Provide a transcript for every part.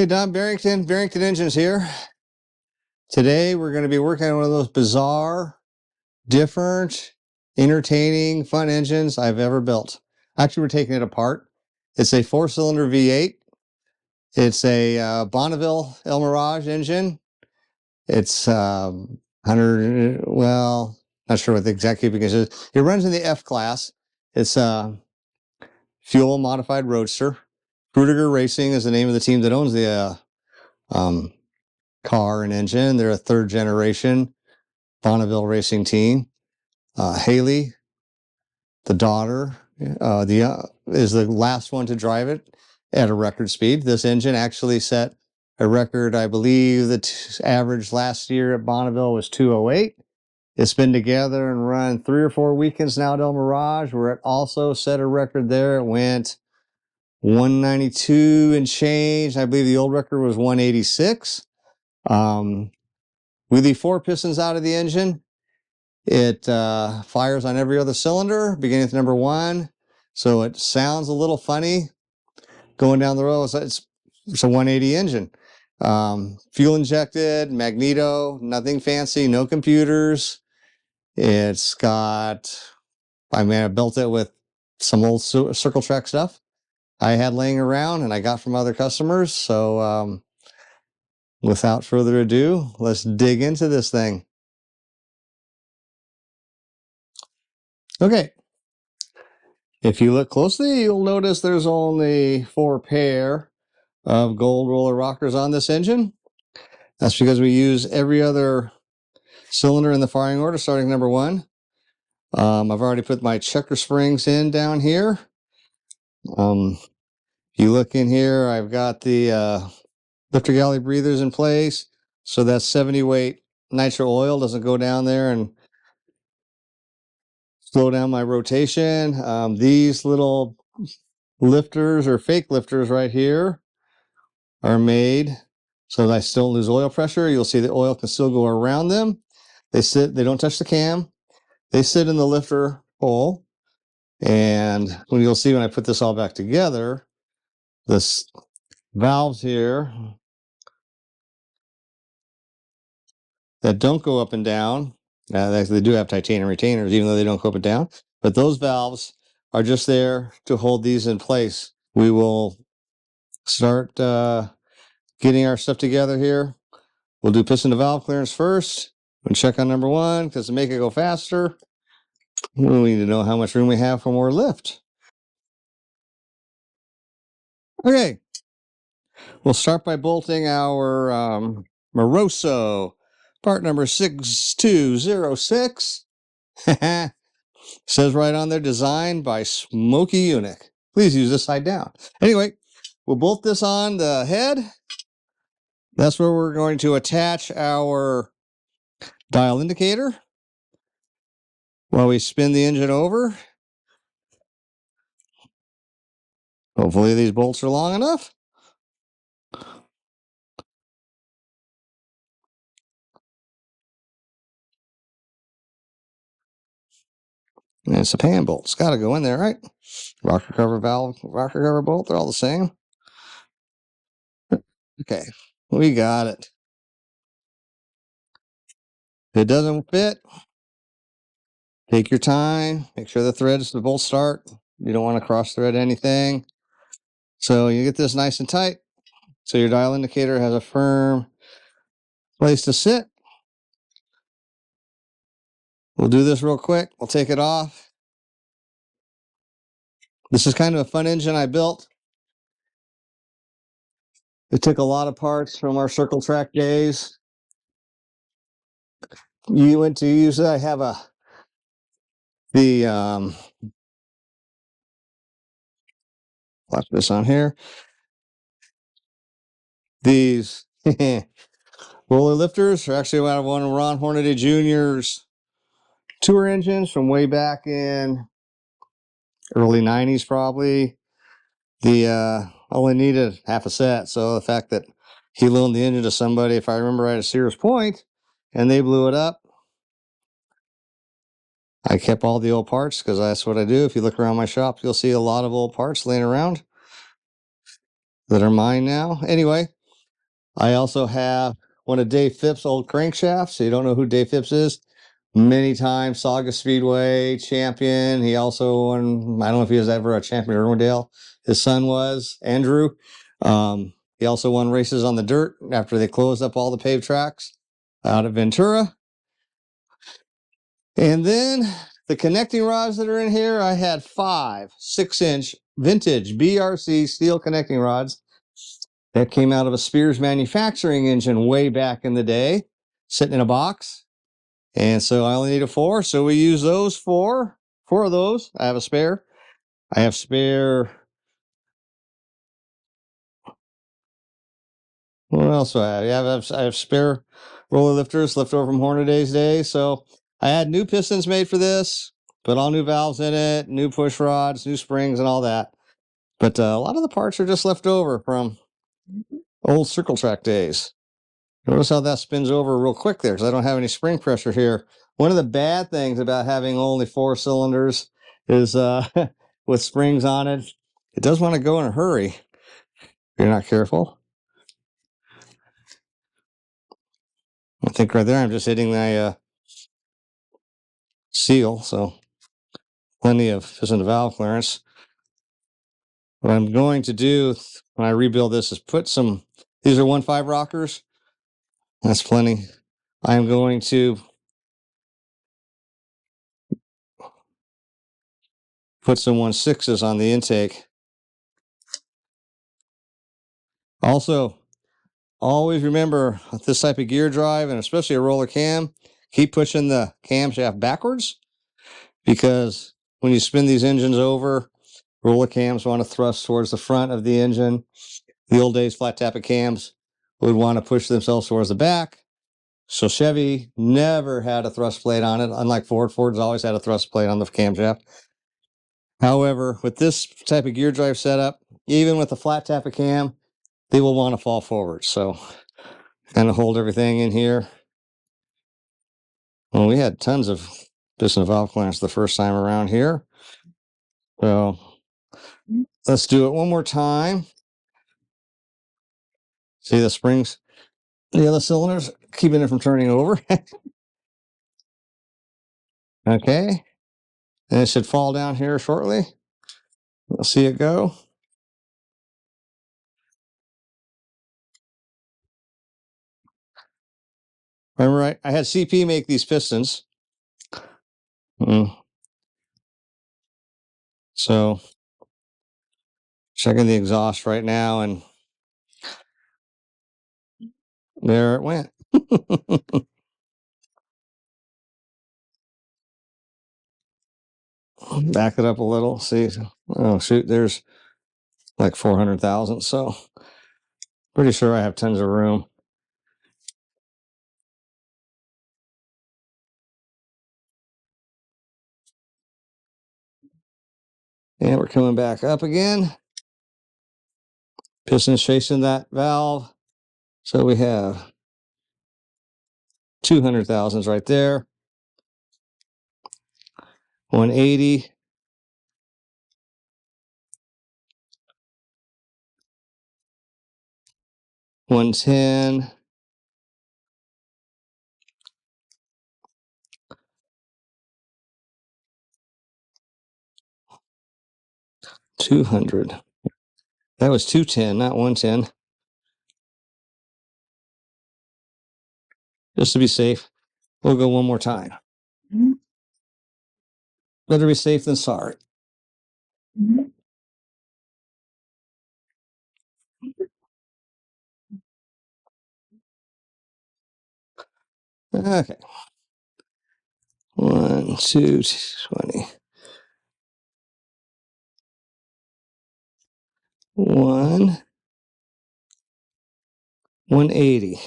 Hey, Don Barrington Engines here. Today we're going to be working on one of those bizarre, different, entertaining, fun engines I've ever built. Actually, we're taking it apart. It's a 4-cylinder V8. It's a Bonneville Mirage engine. It's 100, well, not sure what the exact cubic is. It runs in the F class. It's a fuel modified roadster. Fruitiger Racing is the name of the team that owns the car and engine. They're a 3rd generation Bonneville racing team. Haley, the daughter, is the last one to drive it at a record speed. This engine actually set a record. I believe the average last year at Bonneville was 208. It's been together and run 3 or 4 weekends now at El Mirage, where it also set a record there. It went 192 and change. I believe the old record was 186. With the 4 pistons out of the engine, it fires on every other cylinder, beginning with number 1. So it sounds a little funny going down the road. It's a 180 engine. Fuel injected, magneto, nothing fancy, no computers. It's got, I built it with some old circle track stuff I had laying around and I got from other customers. So without further ado, let's dig into this thing. Okay. If you look closely, you'll notice there's only 4 pair of gold roller rockers on this engine. That's because we use every other cylinder in the firing order, starting number 1. I've already put my checker springs in down here. You look in here, I've got the lifter galley breathers in place, so that 70 weight nitro oil doesn't go down there and slow down my rotation. These little lifters or fake lifters right here are made so that I still lose oil pressure. You'll see the oil can still go around them. They don't touch the cam. They sit in the lifter hole. And when you'll see when I put this all back together, this valves here that don't go up and down. They do have titanium retainers, even though they don't go up and down. But those valves are just there to hold these in place. We will start getting our stuff together here. We'll do piston to valve clearance first. We'll check on number 1 because to make it go faster, we need to know how much room we have for more lift. Okay. We'll start by bolting our Moroso, part number 6206. Says right on there, designed by Smoky Eunuch. Please use this side down. Anyway, we'll bolt this on the head. That's where we're going to attach our dial indicator while we spin the engine over. Hopefully these bolts are long enough. And it's a pan bolt. It's got to go in there, right? Rocker cover valve, rocker cover bolt, they're all the same. Okay, we got it. If it doesn't fit, take your time. Make sure the bolts start. You don't want to cross thread anything. So you get this nice and tight. So your dial indicator has a firm place to sit. We'll do this real quick. We'll take it off. This is kind of a fun engine I built. It took a lot of parts from our circle track days. You went to use it. I have watch this on here. These roller lifters are actually out of one of Ron Hornaday Jr.'s tour engines from way back in early 90s, probably. The only needed half a set. So the fact that he loaned the engine to somebody, if I remember right, at Sears Point, and they blew it up, I kept all the old parts because that's what I do. If you look around my shop, you'll see a lot of old parts laying around that are mine now. Anyway, I also have one of Dave Phipps' old crankshafts. So you don't know who Dave Phipps is? Many times Saga Speedway champion. He also won, I don't know if he was ever a champion at Irwindale. His son was, Andrew. He also won races on the dirt after they closed up all the paved tracks out of Ventura. And then the connecting rods that are in here, I had 5 6-inch vintage BRC steel connecting rods that came out of a Spears manufacturing engine way back in the day, sitting in a box. And so I only needed 4. So we use those 4 of those. I have a spare. I have spare. What else do I have? Yeah, I have spare roller lifters left over from Hornaday's day. So I had new pistons made for this, put all new valves in it, new push rods, new springs, and all that. But a lot of the parts are just left over from old circle track days. Notice how that spins over real quick there because I don't have any spring pressure here. One of the bad things about having only 4 cylinders is with springs on it, it does want to go in a hurry if you're not careful. I think right there I'm just hitting the seal, so plenty of piston to valve clearance. What I'm going to do when I rebuild this is put some, these are 1.5 rockers. That's plenty. I'm going to put some 1.6s on the intake. Also, always remember with this type of gear drive, and especially a roller cam, keep pushing the camshaft backwards because when you spin these engines over, roller cams want to thrust towards the front of the engine. The old days flat tappet cams would want to push themselves towards the back. So Chevy never had a thrust plate on it, unlike Ford. Ford's always had a thrust plate on the camshaft. However, with this type of gear drive setup, even with the flat tappet cam, they will want to fall forward. So kind of hold everything in here. Well, we had tons of piston valve clearance the first time around here. So let's do it one more time. See the springs, the other cylinders, keeping it from turning over. Okay. And it should fall down here shortly. We'll see it go. Remember, I had CP make these pistons. So checking the exhaust right now, and there it went. Back it up a little. See, oh shoot, there's like 400,000. So pretty sure I have tons of room. And we're coming back up again. Piston's facing that valve. So we have 200,000s right there. 180. 110. 200. That was 210, not 110. Just to be safe, we'll go one more time. Better be safe than sorry. Okay. 1, 2, 20. 1, 180.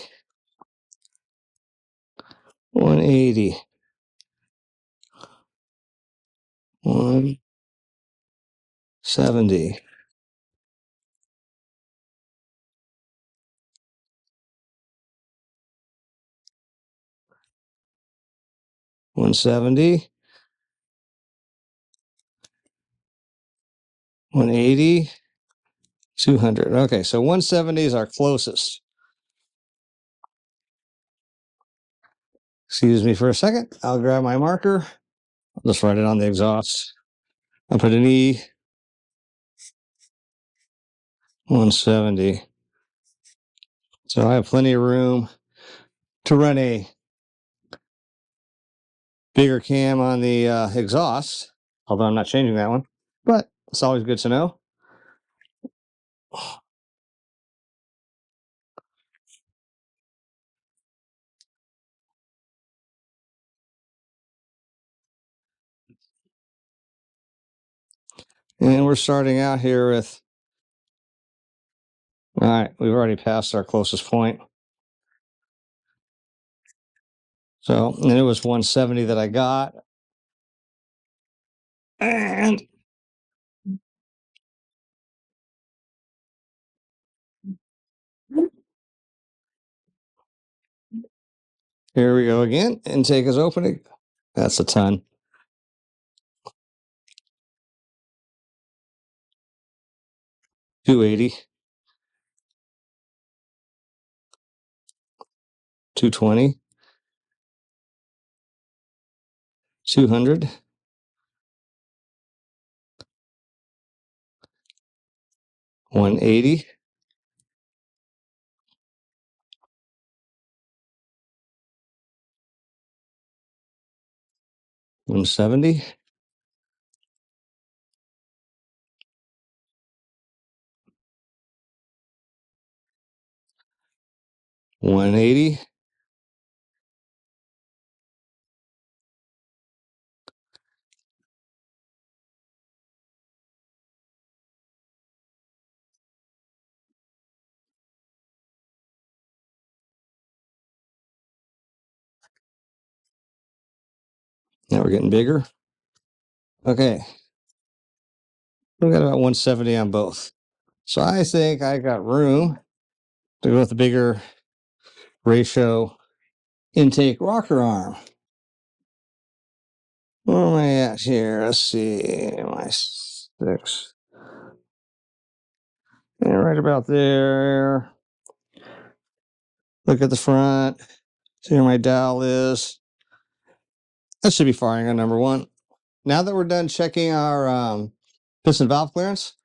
180. 170. 170. 180. 200. Okay, so 170 is our closest. Excuse me for a second. I'll grab my marker. I'll just write it on the exhaust. I'll put an E 170. So I have plenty of room to run a bigger cam on the exhaust, although I'm not changing that one. But it's always good to know. And we're starting out here with, all right, we've already passed our closest point. So, and it was 170 that I got. And here we go again. Intake is opening. That's a ton. $280, $220, $200, $180, $170, $180, now we're getting bigger. Okay. We got about 170 on both. So I think I got room to go with the bigger ratio intake rocker arm. Where am I at here? Let's see. My 6. And right about there. Look at the front. See where my dial is. That should be firing on number 1. Now that we're done checking our piston valve clearance,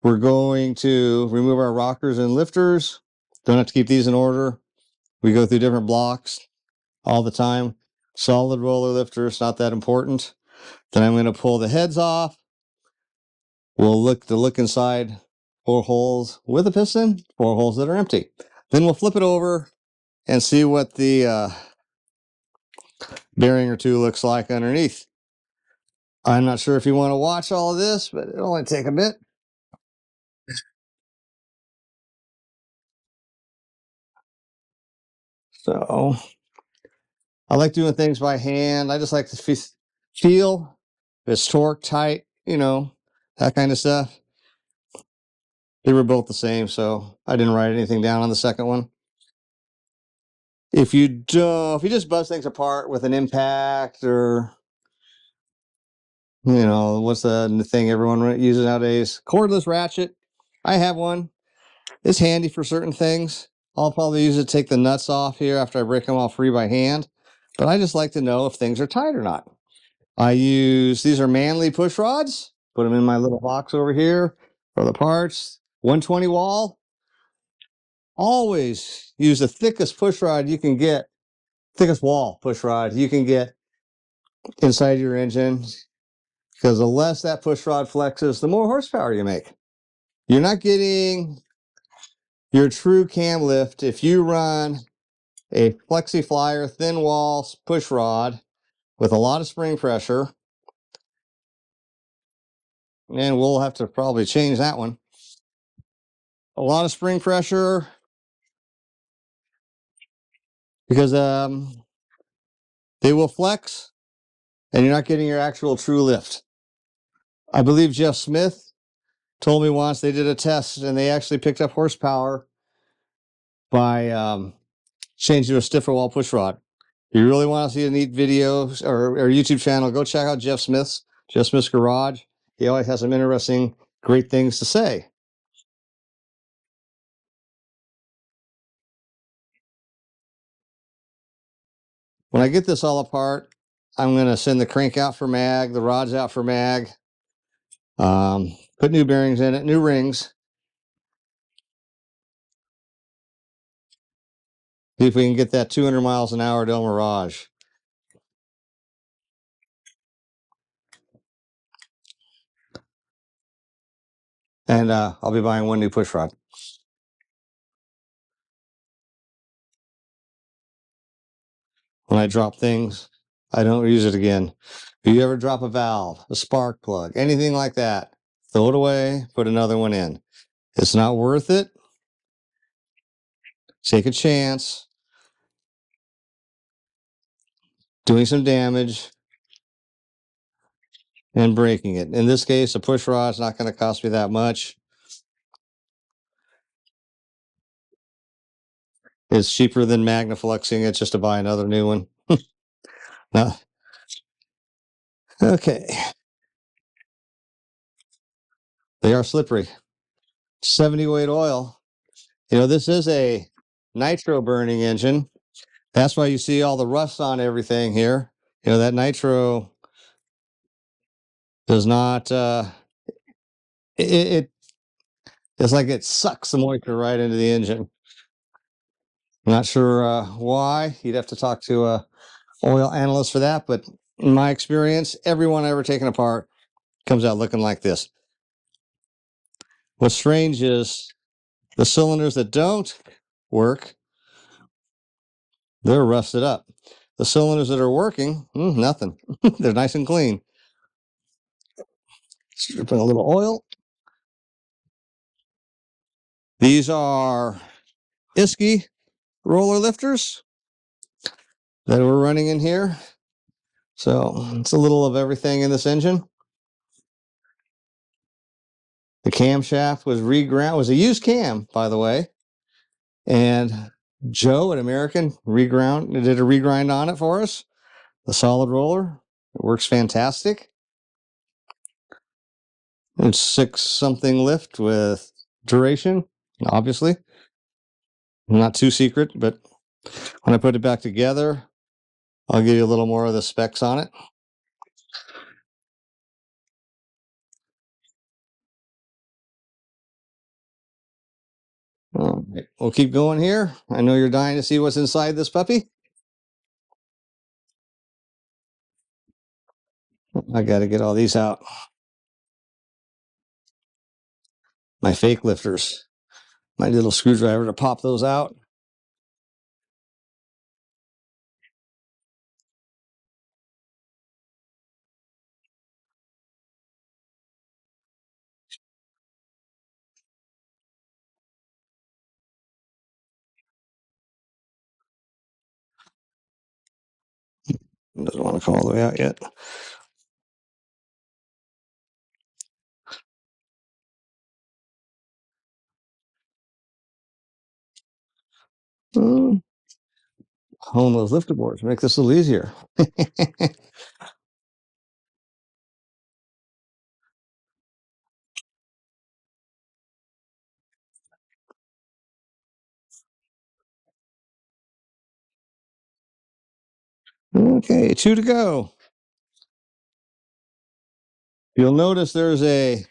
we're going to remove our rockers and lifters. Don't have to keep these in order. We go through different blocks all the time. Solid roller lifter, it's not that important. Then I'm going to pull the heads off. We'll look inside 4 holes with a piston, 4 holes that are empty. Then we'll flip it over and see what the bearing or 2 looks like underneath. I'm not sure if you want to watch all of this, but it'll only take a bit. So I like doing things by hand. I just like to feel if it's torque tight, that kind of stuff. They were both the same, so I didn't write anything down on the second one. If you just buzz things apart with an impact or, what's the thing everyone uses nowadays? Cordless ratchet. I have one. It's handy for certain things. I'll probably use it to take the nuts off here after I break them all free by hand. But I just like to know if things are tight or not. These are Manly push rods. Put them in my little box over here for the parts. 120 wall. Always use the thickest push rod you can get. Thickest wall push rod you can get inside your engine. Because the less that push rod flexes, the more horsepower you make. You're not getting your true cam lift if you run a flexi flyer thin wall push rod with a lot of spring pressure. And we'll have to probably change that one. A lot of spring pressure because they will flex and you're not getting your actual true lift. I believe Jeff Smith told me once they did a test and they actually picked up horsepower by changing to a stiffer wall push rod. If you really want to see a neat video or YouTube channel, go check out Jeff Smith's Garage. He always has some interesting, great things to say. When I get this all apart, I'm going to send the crank out for mag, the rods out for mag, put new bearings in it, new rings. See if we can get that 200 miles an hour Del Mirage. And I'll be buying one new push rod. When I drop things, I don't use it again. If you ever drop a valve, a spark plug, anything like that, throw it away, put another one in. It's not worth it. Take a chance doing some damage and breaking it. In this case, a push rod is not going to cost me that much. It's cheaper than magnafluxing it just to buy another new one. No. Okay. They are slippery. 70 weight oil. You know, this is a nitro burning engine. That's why you see all the rust on everything here. You know, that nitro does not, it's like it sucks the moisture right into the engine. I'm not sure why. You'd have to talk to a oil analyst for that, but in my experience, every one I've ever taken apart comes out looking like this. What's strange is the cylinders that don't work, they're rusted up. The cylinders that are working, nothing. They're nice and clean. Put a little oil. These are Iski roller lifters that we're running in here. So it's a little of everything in this engine. The camshaft was reground. It was a used cam, by the way. And Joe at American did a regrind on it for us. The solid roller. It works fantastic. It's 6-something lift with duration, obviously. Not too secret, but when I put it back together, I'll give you a little more of the specs on it. All right, we'll keep going here. I know you're dying to see what's inside this puppy. I got to get all these out. My fake lifters. My little screwdriver to pop those out. Doesn't want to come all the way out yet. Hone those lifter boards. Make this a little easier. Okay, 2 to go. You'll notice there's a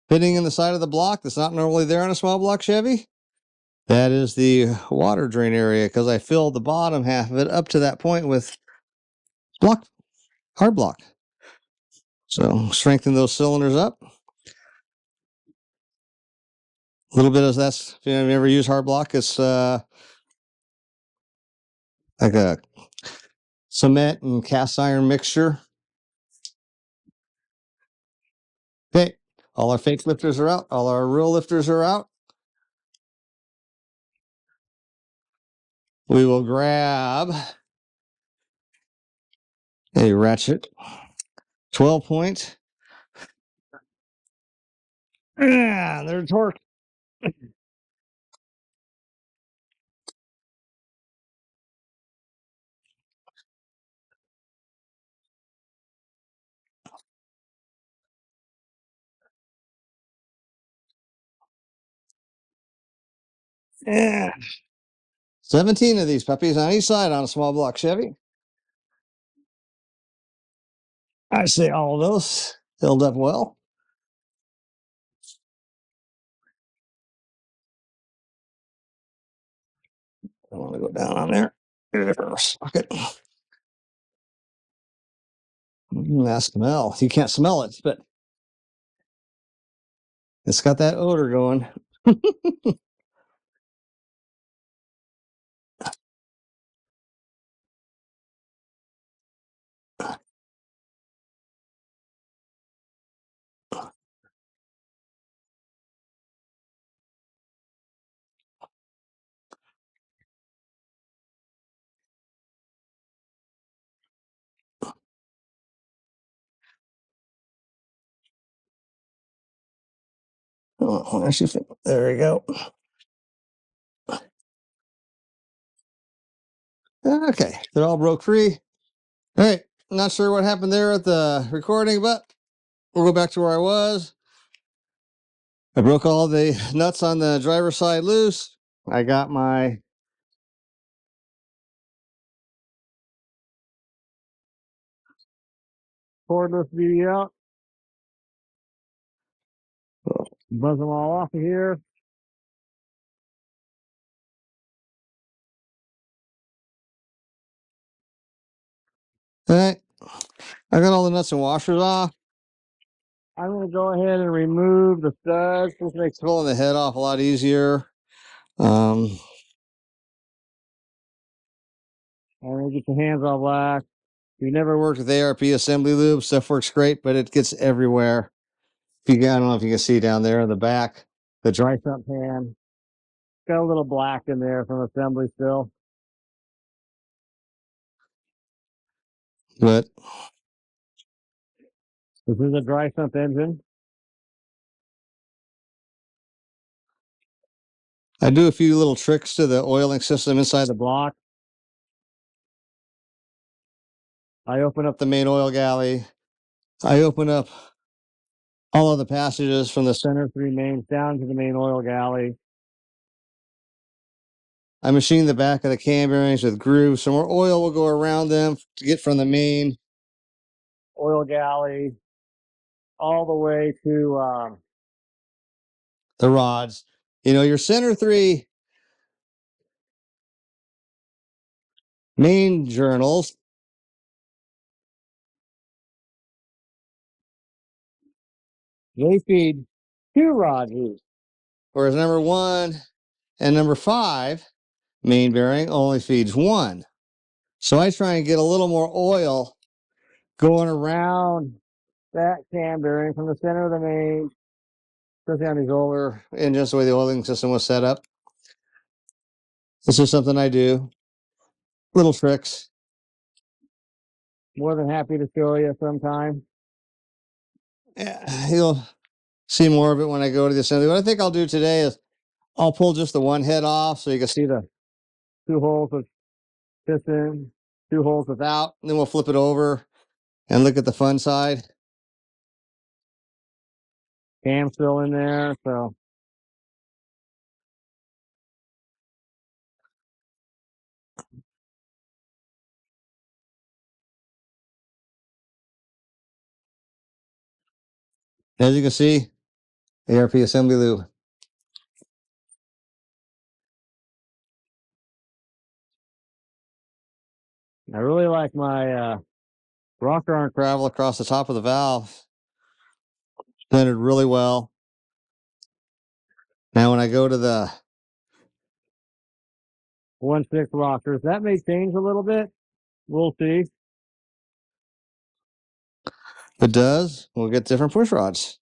fitting in the side of the block that's not normally there on a small block Chevy. That is the water drain area because I filled the bottom half of it up to that point with hard block. So strengthen those cylinders up. A little bit of that's, if you've ever used hard block, it's like a cement and cast iron mixture. Okay, all our fake lifters are out. All our real lifters are out. We will grab a ratchet 12 point. They're torque. Yeah. 17 of these puppies on each side on a small block Chevy. I say all of those held up well. I want to go down on there. Get a different socket. That smell. You can't smell it, but it's got that odor going. Oh, there we go. Okay, they're all broke free. All right, not sure what happened there at the recording, but we'll go back to where I was. I broke all the nuts on the driver's side loose. I got my cordless beauty out. Buzz them all off of here. All right, I got all the nuts and washers off. I'm going to go ahead and remove the studs. This makes pulling the head off a lot easier. And get your hands all black. If you've never worked with ARP assembly lube, stuff works great, but it gets everywhere. I don't know if you can see down there in the back, the dry sump pan. Got a little black in there from assembly still. But this is a dry sump engine. I do a few little tricks to the oiling system inside the block. I open up the main oil galley. I open up all of the passages from the center 3 mains down to the main oil galley. I machine the back of the cam bearings with grooves, so more oil will go around them to get from the main oil galley all the way to the rods. You know, your center 3 main journals, they feed 2 rods each. Whereas number 1 and number 5 main bearing only feeds 1. So I try and get a little more oil going around that cam bearing from the center of the main, especially on these older engines, the way the oiling system was set up. This is something I do. Little tricks. More than happy to show you sometime. Yeah, you'll see more of it when I go to the assembly. What I think I'll do today is I'll pull just the one head off so you can see the 2 holes with piston, 2 holes without, and then we'll flip it over and look at the fun side. Cam's still in there, so. As you can see, ARP assembly lube. I really like my rocker arm travel across the top of the valve. Centered really well. Now when I go to the 1/6 rockers, that may change a little bit. We'll see. If it does, we'll get different push rods.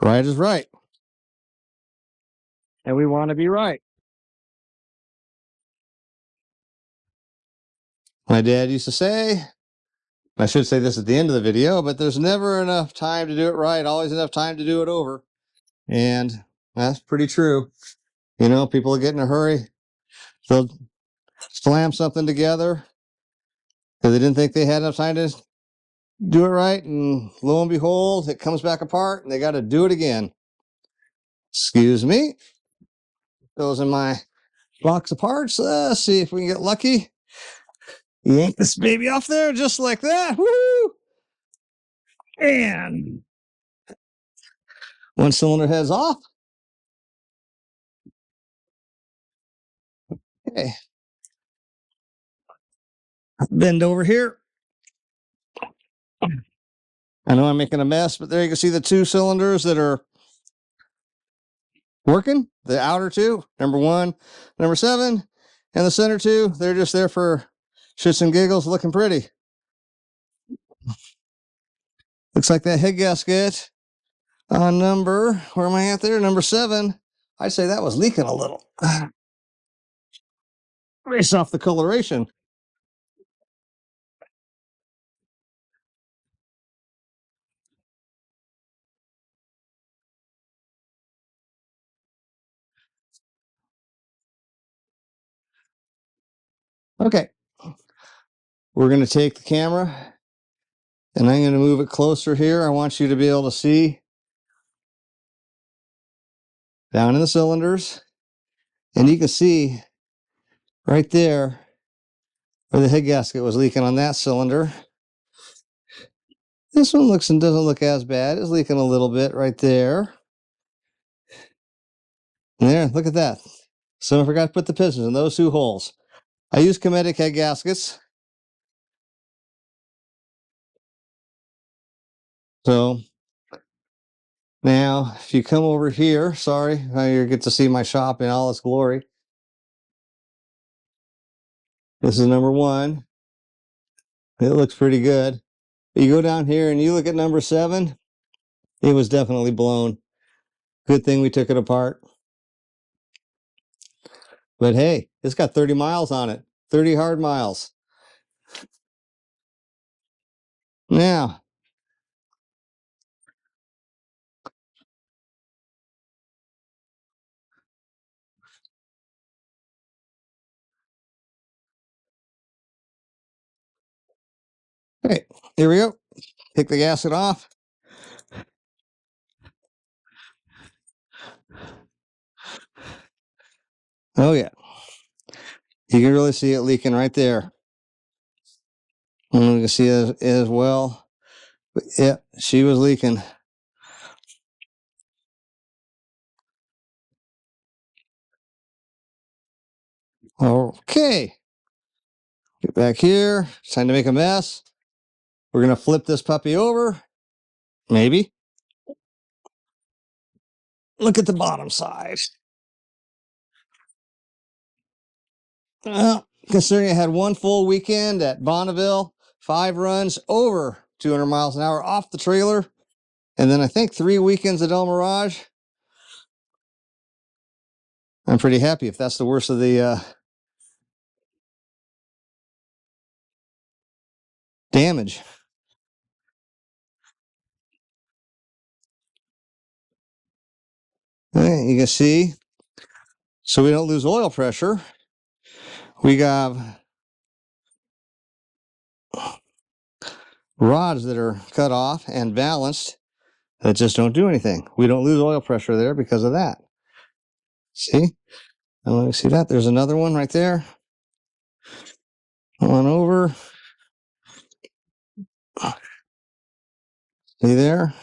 Right is right. And we want to be right. My dad used to say, I should say this at the end of the video, but there's never enough time to do it right, always enough time to do it over. And that's pretty true. You know, people get in a hurry. They'll slam something together because they didn't think they had enough time to do it right. And lo and behold, it comes back apart and they got to do it again. Excuse me. Those are my box of parts. Let's see if we can get lucky. Yank this baby off there just like that. Woo! And one cylinder heads off. Okay. Bend over here. I know I'm making a mess, but there you can see the two cylinders that are working. The outer two, number 1, number 7, and the center two, they're just there for shits and giggles, looking pretty. Looks like that head gasket on where am I at there? Number 7. I'd say that was leaking a little. Based off the coloration. Okay. We're going to take the camera and I'm going to move it closer here. I want you to be able to see down in the cylinders. And you can see right there where the head gasket was leaking on that cylinder. This one looks and doesn't look as bad. It's leaking a little bit right there. There, look at that. So I forgot to put the pistons in those 2 holes. I use Cometic head gaskets. So now if you come over here, sorry, now you get to see my shop in all its glory. This is number 1. It looks pretty good. You go down here and you look at number 7. It was definitely blown. Good thing we took it apart. But hey, it's got 30 miles on it. 30 hard miles. Now, okay, here we go. Take the gasket off. Oh yeah. You can really see it leaking right there. And you can see it as well. But yeah, she was leaking. Okay. Get back here. It's time to make a mess. We're going to flip this puppy over. Maybe. Look at the bottom side. Well, considering I had one full weekend at Bonneville, 5 runs over 200 miles an hour off the trailer, and then I think 3 weekends at Mirage, I'm pretty happy if that's the worst of the damage. Okay, you can see, so we don't lose oil pressure, we got rods that are cut off and balanced that just don't do anything. We don't lose oil pressure there because of that. See? And let me see that. There's another one right there. On over. See there?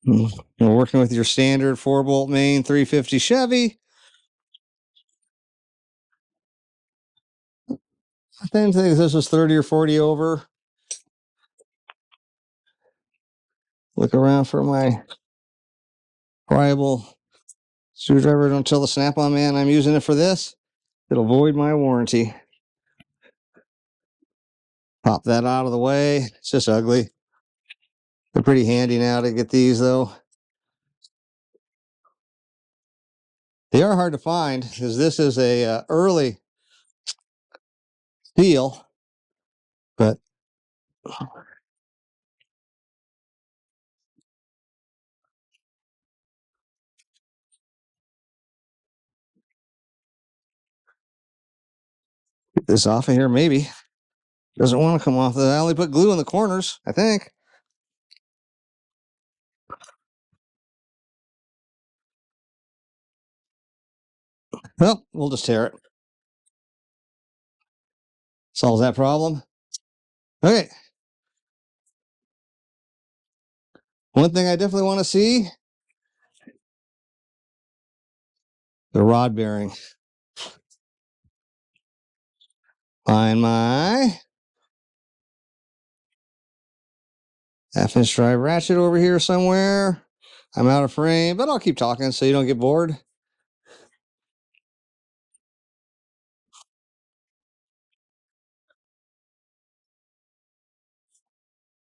We're working with your standard 4-bolt main 350 Chevy. I think this was 30 or 40 over. Look around for my pliable screwdriver. Don't tell the Snap-on man I'm using it for this. It'll void my warranty. Pop that out of the way. It's just ugly. They're pretty handy now to get these, though. They are hard to find because this is a early deal, but get this off of here, maybe. Doesn't want to come off. I only put glue in the corners, I think. Well, we'll just tear it. Solves that problem. Okay. One thing I definitely want to see, the rod bearing. Find my half-inch drive ratchet over here somewhere. I'm out of frame, but I'll keep talking so you don't get bored.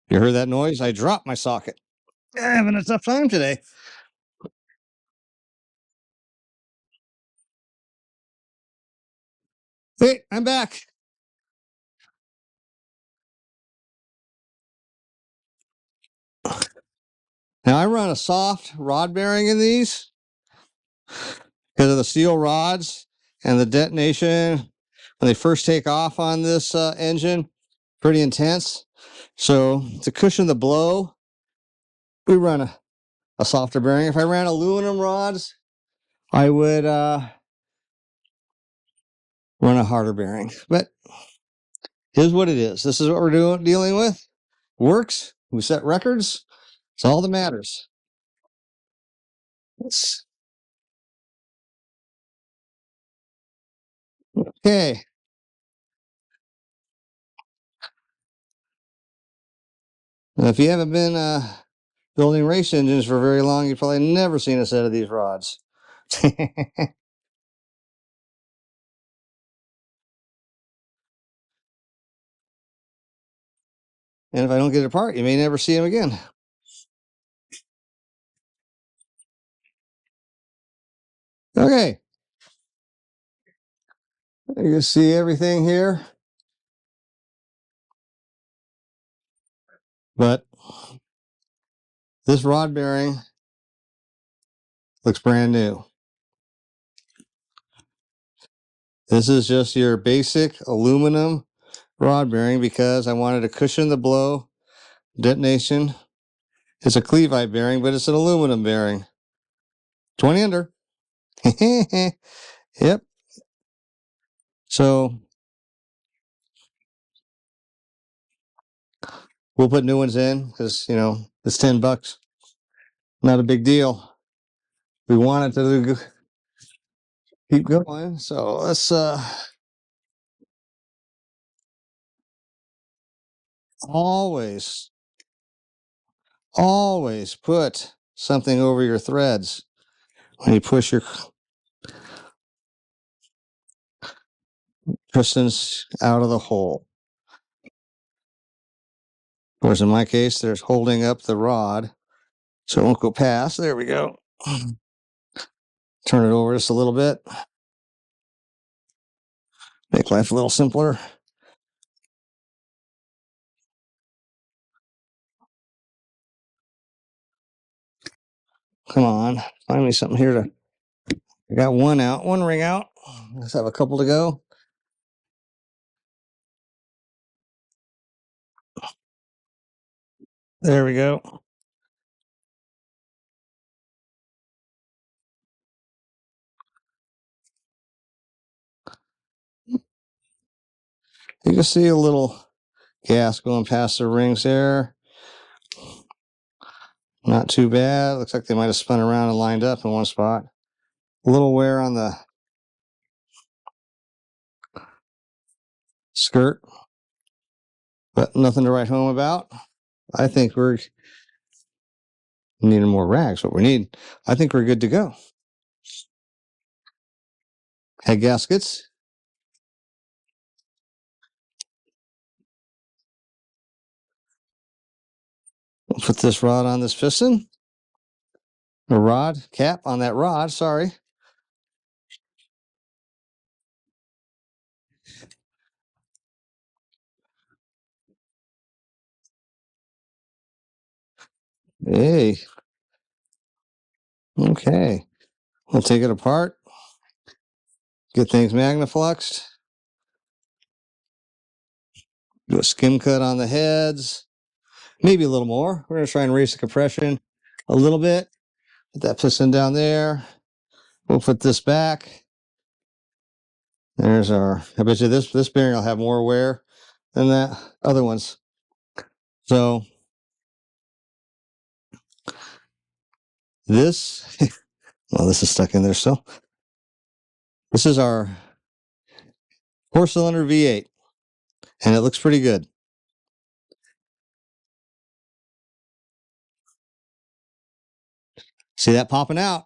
You heard that noise? I dropped my socket. I'm having a tough time today. Hey, I'm back. Now I run a soft rod bearing in these because of the steel rods and the detonation when they first take off on this engine, pretty intense. So to cushion the blow, we run a softer bearing. If I ran aluminum rods, I would run a harder bearing. But here's what it is. This is what we're dealing with. Works. We set records. It's all that matters. Okay. Now, if you haven't been building race engines for very long, you've probably never seen a set of these rods. And if I don't get it apart, you may never see them again. Okay. You can see everything here. But this rod bearing looks brand new. This is just your basic aluminum rod bearing because I wanted to cushion the blow detonation. It's a cleavite bearing, but it's an aluminum bearing. 20 under. Yep. So we'll put new ones in because, it's $10. Not a big deal. We want it to keep going. So let's always put something over your threads when you push your pistons out of the hole. Of course, in my case, there's holding up the rod so it won't go past. There we go. Turn it over just a little bit. Make life a little simpler. Come on, find me something here to. I got one ring out. Let's have a couple to go. There we go. You can see a little gas going past the rings there. Not too bad. Looks like they might have spun around and lined up in one spot. A little wear on the skirt, but nothing to write home about. I think we're needing more rags. What we need, I think we're good to go. Head gaskets. We'll put this rod on this piston. A rod cap on that rod. Sorry. Hey. Okay. We'll take it apart. Get things magnafluxed. Do a skim cut on the heads. Maybe a little more. We're going to try and raise the compression a little bit. Put that piston down there. We'll put this back. There's our, I bet you this bearing will have more wear than that other ones. So this, well, this is stuck in there still. This is our 4-cylinder V8, and it looks pretty good. See that popping out?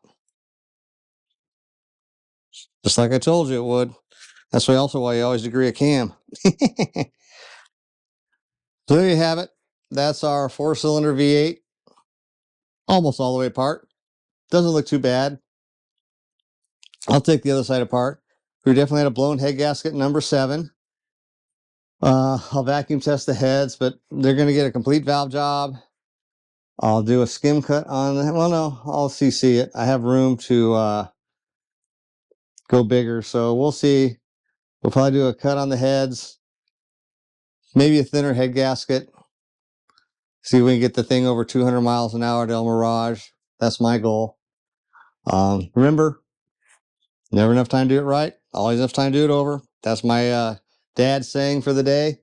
Just like I told you it would. That's why you always degree a cam. So there you have it. That's our 4-cylinder V8. Almost all the way apart. Doesn't look too bad. I'll take the other side apart. We definitely had a blown head gasket number 7. I'll vacuum test the heads, but they're going to get a complete valve job. I'll do a skim cut on it. Well, no, I'll CC it. I have room to go bigger, so we'll see. We'll probably do a cut on the heads, maybe a thinner head gasket. See if we can get the thing over 200 miles an hour to Mirage. That's my goal. Remember, never enough time to do it right. Always enough time to do it over. That's my dad's saying for the day.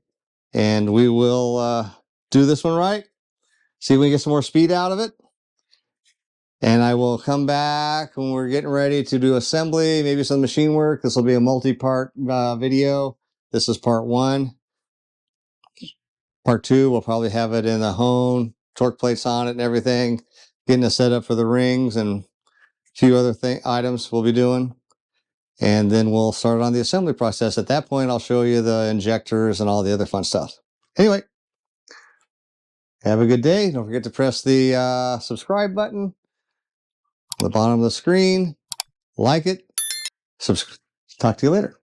And we will do this one right. See if we can get some more speed out of it. And I will come back when we're getting ready to do assembly, maybe some machine work. This will be a multi-part video. This is part 1. Part 2, we'll probably have it in the hone, torque plates on it and everything, getting it set up for the rings and a few other items we'll be doing. And then we'll start on the assembly process. At that point, I'll show you the injectors and all the other fun stuff. Anyway, have a good day. Don't forget to press the subscribe button on the bottom of the screen. Like it. Talk to you later.